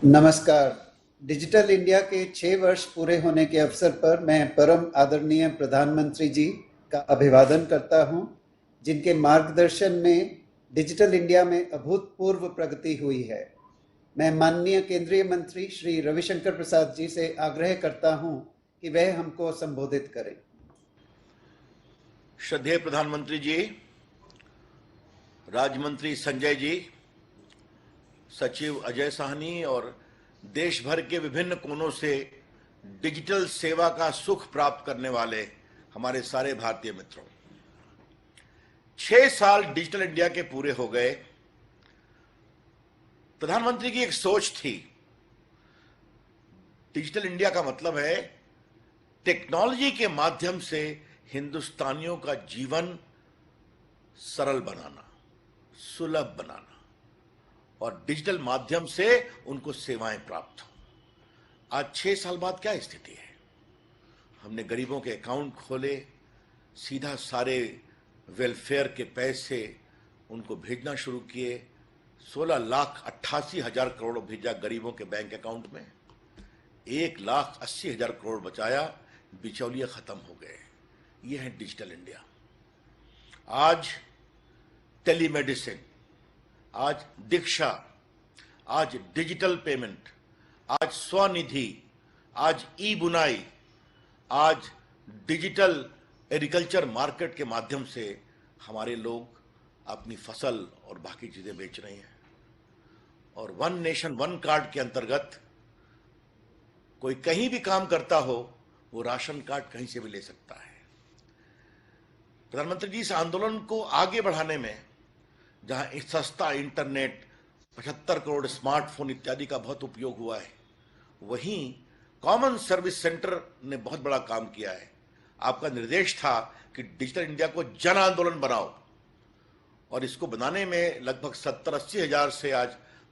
नमस्कार। Digital India के 6 वर्ष पूरे होने के अवसर पर मैं परम आदरणीय प्रधानमंत्री जी का अभिवादन करता हूं, जिनके मार्गदर्शन में डिजिटल इंडिया में अभूतपूर्व प्रगति हुई है। मैं माननीय केंद्रीय मंत्री श्री रविशंकर प्रसाद जी से आग्रह करता हूं कि वह हमको संबोधित करें। श्रद्धेय प्रधानमंत्री जी, राज्य मंत्री संजय जी, सचिव अजय साहनी और देश भर के विभिन्न कोनों से डिजिटल सेवा का सुख प्राप्त करने वाले हमारे सारे भारतीय मित्रों, 6 साल डिजिटल इंडिया के पूरे हो गए। प्रधानमंत्री की एक सोच थी, डिजिटल इंडिया का मतलब है टेक्नोलॉजी के माध्यम से हिंदुस्तानियों का जीवन सरल बनाना, सुलभ बनाना और डिजिटल माध्यम से उनको सेवाएं प्राप्त हो। आज 6 साल बाद क्या स्थिति है? हमने गरीबों के अकाउंट खोले, सीधा सारे वेलफेयर के पैसे उनको भेजना शुरू किए। 16,88,000 करोड़ भेजा गरीबों के बैंक अकाउंट में, 1,80,000 करोड़ बचाया, बिचौलिए खत्म हो गए। ये है डिजिटल इंडिया। आज टेलीमेडिसिन, आज दीक्षा, आज डिजिटल पेमेंट, आज स्वनिधि, आज ई बुनाई, आज डिजिटल एग्रीकल्चर मार्केट के माध्यम से हमारे लोग अपनी फसल और बाकी चीजें बेच रहे हैं। और वन नेशन वन कार्ड के अंतर्गत कोई कहीं भी काम करता हो, वो राशन कार्ड कहीं से भी ले सकता है। प्रधानमंत्री जी, इस आंदोलन को आगे बढ़ाने में जहां सस्ता इंटरनेट, 75 करोड़ स्मार्टफोन इत्यादि का बहुत उपयोग हुआ है, वहीं कॉमन सर्विस सेंटर ने बहुत बड़ा काम किया है। आपका निर्देश था कि डिजिटल इंडिया को जन आंदोलन बनाओ, और इसको बनाने में लगभग 70-80 हजार से आज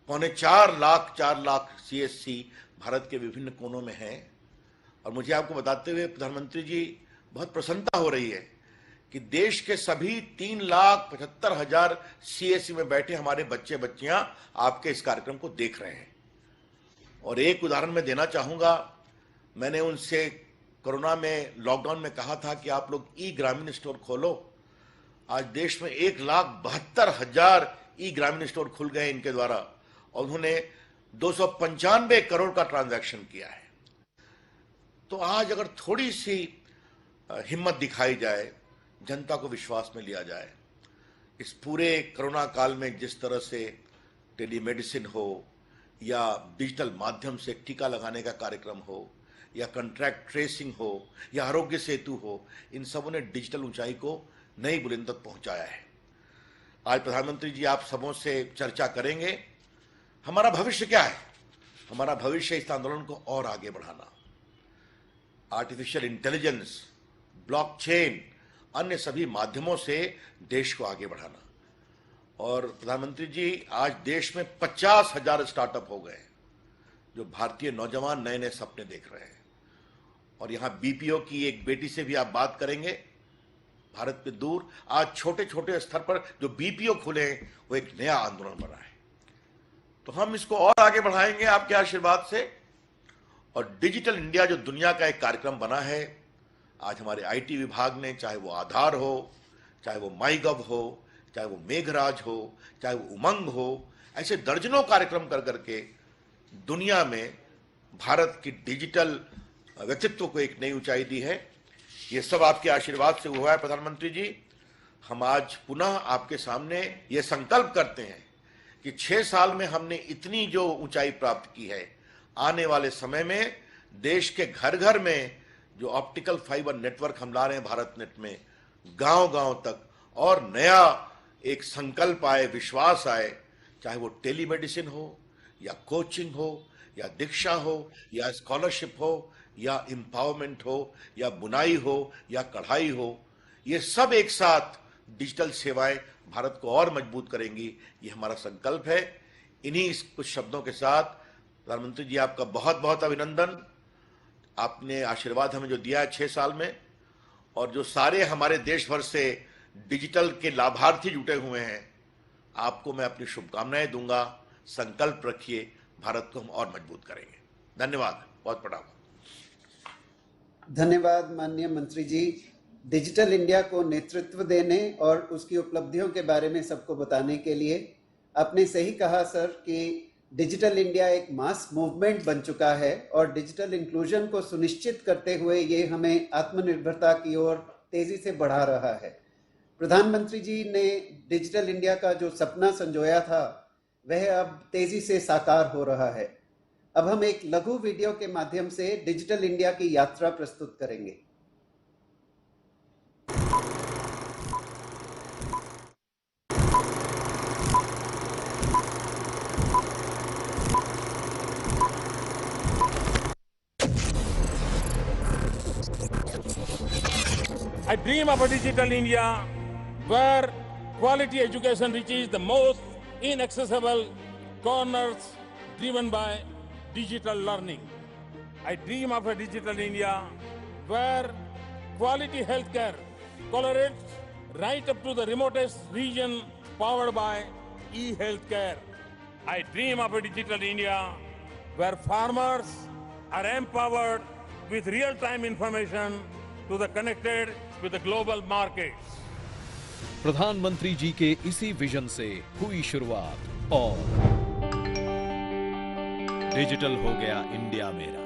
4 लाख CSC भारत के विभिन्न कोनों में हैं। और मुझे आपको बताते हुए प्रधानमंत्री जी बहुत प्रसन्नता हो रही है कि देश के सभी 3,75,000 CSC में बैठे हमारे बच्चे बच्चियां आपके इस कार्यक्रम को देख रहे हैं। और एक उदाहरण मैं देना चाहूंगा, मैंने उनसे कोरोना में, लॉकडाउन में कहा था कि आप लोग ई ग्रामीण स्टोर खोलो। आज देश में 1,72,000 ई ग्रामीण स्टोर खुल गए इनके द्वारा, और उन्होंने 295 करोड़ का ट्रांजैक्शन किया है। तो आज अगर थोड़ी सी हिम्मत दिखाई जाए, जनता को विश्वास में लिया जाए, इस पूरे कोरोना काल में जिस तरह से टेलीमेडिसिन हो या डिजिटल माध्यम से टीका लगाने का कार्यक्रम हो या कॉन्ट्रैक्ट ट्रेसिंग हो या आरोग्य सेतु हो, इन सबों ने डिजिटल ऊंचाई को नई बुलंद तक पहुंचाया है। आज प्रधानमंत्री जी, आप सबों से चर्चा करेंगे हमारा भविष्य क्या है। हमारा भविष्य इस आंदोलन को और आगे बढ़ाना, आर्टिफिशियल इंटेलिजेंस, ब्लॉकचेन, अन्य सभी माध्यमों से देश को आगे बढ़ाना। और प्रधानमंत्री जी, आज देश में 50,000 स्टार्टअप हो गए जो भारतीय नौजवान नए नए सपने देख रहे हैं। और यहां BPO की एक बेटी से भी आप बात करेंगे, भारत के दूर आज छोटे छोटे स्तर पर जो BPO खुले हैं, वो एक नया आंदोलन बना है। तो हम इसको और आगे बढ़ाएंगे आपके आशीर्वाद से। और डिजिटल इंडिया जो दुनिया का एक कार्यक्रम बना है, आज हमारे IT विभाग ने, चाहे वो आधार हो, चाहे वो माईगव हो, चाहे वो मेघराज हो, चाहे वो उमंग हो, ऐसे दर्जनों कार्यक्रम कर करके दुनिया में भारत की डिजिटल व्यक्तित्व को एक नई ऊंचाई दी है। ये सब आपके आशीर्वाद से हुआ है प्रधानमंत्री जी। हम आज पुनः आपके सामने ये संकल्प करते हैं कि 6 साल में हमने इतनी जो ऊंचाई प्राप्त की है, आने वाले समय में देश के घर घर में जो ऑप्टिकल फाइबर नेटवर्क हम ला रहे हैं भारत नेट में, गांव गांव तक और नया एक संकल्प आए, विश्वास आए, चाहे वो टेलीमेडिसिन हो या कोचिंग हो या दीक्षा हो या स्कॉलरशिप हो या एम्पावरमेंट हो या बुनाई हो या कढ़ाई हो, ये सब एक साथ डिजिटल सेवाएं भारत को और मजबूत करेंगी। ये हमारा संकल्प है। इन्हीं कुछ शब्दों के साथ प्रधानमंत्री जी, आपका बहुत बहुत अभिनंदन। आपने आशीर्वाद हमें जो दिया है 6 साल में, और जो सारे हमारे देश भर से डिजिटल के लाभार्थी जुटे हुए हैं, आपको मैं अपनी शुभकामनाएं दूंगा। संकल्प रखिए, भारत को हम और मजबूत करेंगे। धन्यवाद, बहुत बड़ा। धन्यवाद माननीय मंत्री जी। डिजिटल इंडिया को नेतृत्व देने और उसकी उपलब्धियों के बारे में सबको बताने के लिए। आपने सही कहा सर कि डिजिटल इंडिया एक मास मूवमेंट बन चुका है और डिजिटल इंक्लूजन को सुनिश्चित करते हुए ये हमें आत्मनिर्भरता की ओर तेजी से बढ़ा रहा है। प्रधानमंत्री जी ने डिजिटल इंडिया का जो सपना संजोया था वह अब तेजी से साकार हो रहा है। अब हम एक लघु वीडियो के माध्यम से डिजिटल इंडिया की यात्रा प्रस्तुत करेंगे। I dream of a digital India where quality education reaches the most inaccessible corners driven by digital learning. I dream of a digital India where quality healthcare collaborates right up to the remotest region powered by e-healthcare. I dream of a digital India where farmers are empowered with real-time information to the connected with the global markets. प्रधानमंत्री जी के इसी vision से हुई शुरुआत और digital हो गया India मेरा,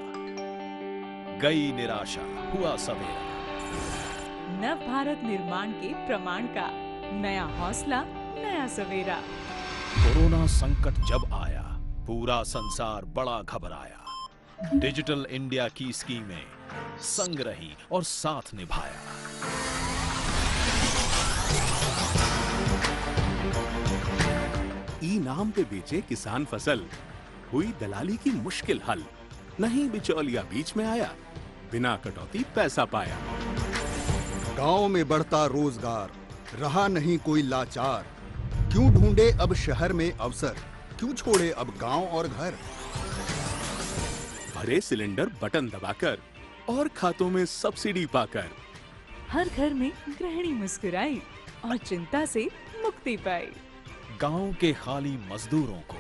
गई निराशा हुआ सवेरा। नव भारत निर्माण के प्रमाण का नया हौसला, नया सवेरा। कोरोना संकट जब आया पूरा संसार बड़ा घबराया। डिजिटल इंडिया की स्कीमें संग रही और साथ निभाया। ई नाम पे बेचे किसान फसल, हुई दलाली की मुश्किल हल। नहीं बिचौलिया बीच में आया, बिना कटौती पैसा पाया। गांव में बढ़ता रोजगार, रहा नहीं कोई लाचार। क्यों ढूंढे अब शहर में अवसर, क्यों छोड़े अब गांव और घर। भरे सिलेंडर बटन दबाकर और खातों में सब्सिडी पाकर। हर घर में गृहिणी मुस्कुराई और चिंता से मुक्ति पाई। गांव के खाली मजदूरों को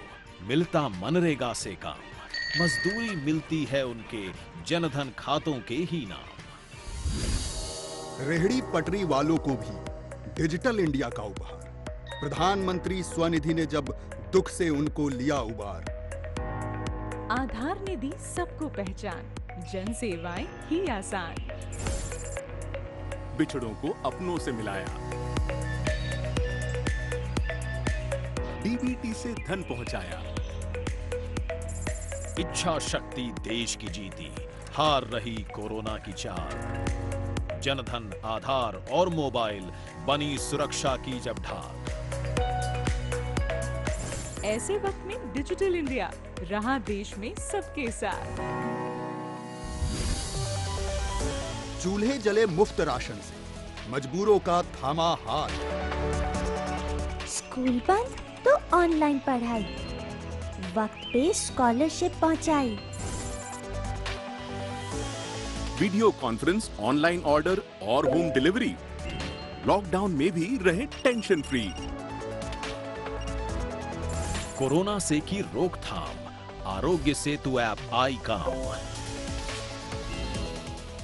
मिलता मनरेगा से काम, मजदूरी मिलती है उनके जनधन खातों के ही नाम। रेहड़ी पटरी वालों को भी डिजिटल इंडिया का उपहार, प्रधानमंत्री स्वनिधि ने जब दुख से उनको लिया उबार। आधार ने दी सबको पहचान, जन सेवाएं ही आसान। बिछड़ों को अपनों से मिलाया, डीबीटी से धन पहुंचाया। इच्छा शक्ति देश की जीती, हार रही कोरोना की चाल। जनधन, आधार और मोबाइल बनी सुरक्षा की जब ढाल। ऐसे वक्त में डिजिटल इंडिया रहा देश में सबके साथ। चूल्हे जले मुफ्त राशन से, मजबूरों का थामा हाथ। स्कूल बंद तो ऑनलाइन पढ़ाई, वक्त पे स्कॉलरशिप पहुंचाई। वीडियो कॉन्फ्रेंस, ऑनलाइन ऑर्डर और होम डिलीवरी। लॉकडाउन में भी रहे टेंशन फ्री। कोरोना से की रोकथाम, आरोग्य सेतु ऐप आई काम।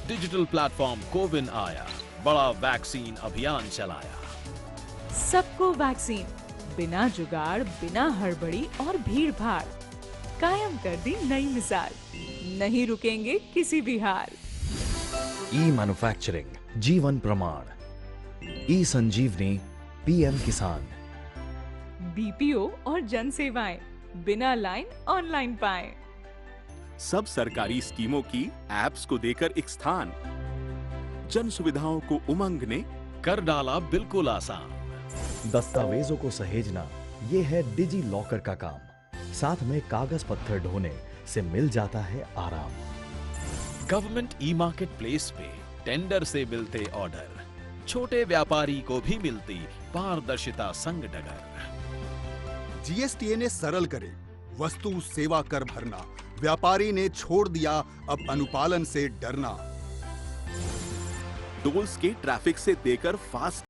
डिजिटल प्लेटफॉर्म कोविन आया, बड़ा वैक्सीन अभियान चलाया। सबको वैक्सीन, बिना जुगाड़, बिना हड़बड़ी और भीड़ भाड़। कायम कर दी नई मिसाल, नहीं रुकेंगे किसी भी हाल। ई मैन्युफैक्चरिंग, जीवन प्रमाण, ई संजीवनी, पीएम किसान। बीपीओ और जन सेवाएं, बिना लाइन ऑनलाइन पाएं। सब सरकारी स्कीमों की एप्स को देकर एक स्थान, जन सुविधाओं को उमंग ने कर डाला बिल्कुल आसान। दस्तावेजों को सहेजना, ये है डिजी लॉकर का काम। साथ में कागज पत्थर ढोने से मिल जाता है आराम। गवर्नमेंट ई मार्केट प्लेस पे टेंडर से मिलते ऑर्डर, छोटे व्यापारी को भी मिलती पारदर्शिता संग डगर। जीएसटीए ने सरल करे वस्तु सेवा कर भरना, व्यापारी ने छोड़ दिया अब अनुपालन से डरना। टोल्स के ट्रैफिक से देकर फास्ट